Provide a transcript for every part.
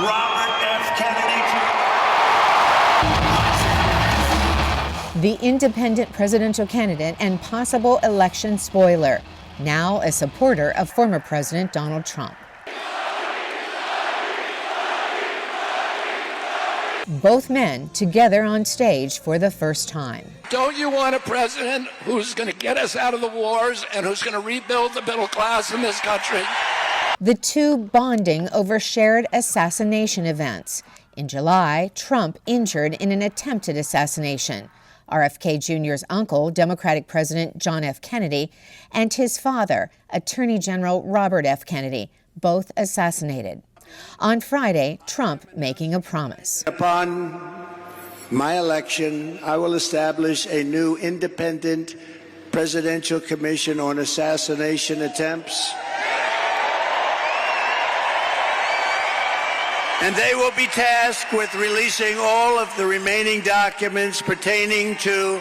Robert F. Kennedy. The independent presidential candidate and possible election spoiler, now a supporter of former President Donald Trump. Both men together on stage for the first time. Don't you want a president who's going to get us out of the wars and who's going to rebuild the middle class in this country? The two bonding over shared assassination events. In July, Trump injured in an attempted assassination. RFK Jr.'s uncle, Democratic President John F. Kennedy, and his father, Attorney General Robert F. Kennedy, both assassinated. On Friday, Trump making a promise. Upon my election, I will establish a new independent presidential commission on assassination attempts. And they will be tasked with releasing all of the remaining documents pertaining to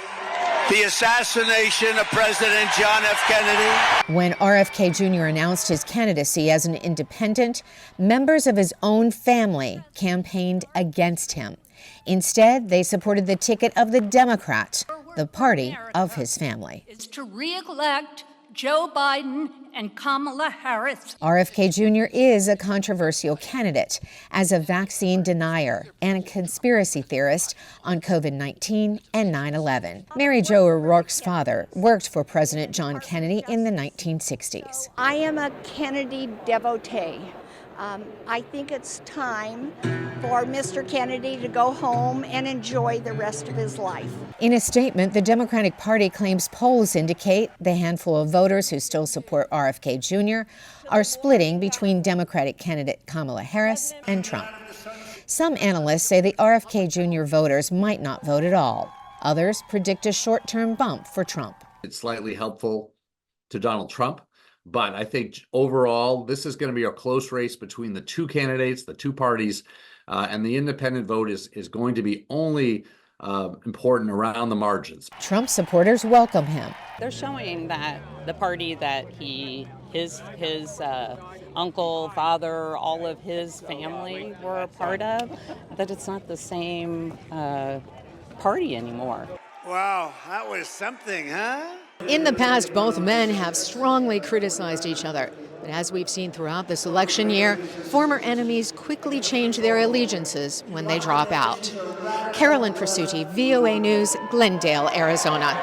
the assassination of President John F. Kennedy. When RFK Jr. announced his candidacy as an independent, members of his own family campaigned against him. Instead, they supported the ticket of the Democrats, the party of his family. Is to re-elect Joe Biden and Kamala Harris. RFK Jr. is a controversial candidate as a vaccine denier and a conspiracy theorist on COVID-19 and 9/11. Mary Jo O'Rourke's father worked for President John Kennedy in the 1960s. I am a Kennedy devotee. I think it's time for Mr. Kennedy to go home and enjoy the rest of his life. In a statement, the Democratic Party claims polls indicate the handful of voters who still support RFK Jr. are splitting between Democratic candidate Kamala Harris and Trump. Some analysts say the RFK Jr. voters might not vote at all. Others predict a short-term bump for Trump. It's slightly helpful to Donald Trump. But I think overall, this is going to be a close race between the two candidates, the two parties, and the independent vote is going to be only important around the margins. Trump supporters welcome him. They're showing that the party that his uncle, father, all of his family were a part of, that it's not the same party anymore. Wow, that was something, huh? In the past, both men have strongly criticized each other. But as we've seen throughout this election year, former enemies quickly change their allegiances when they drop out. Carolyn Presutti, VOA News, Glendale, Arizona.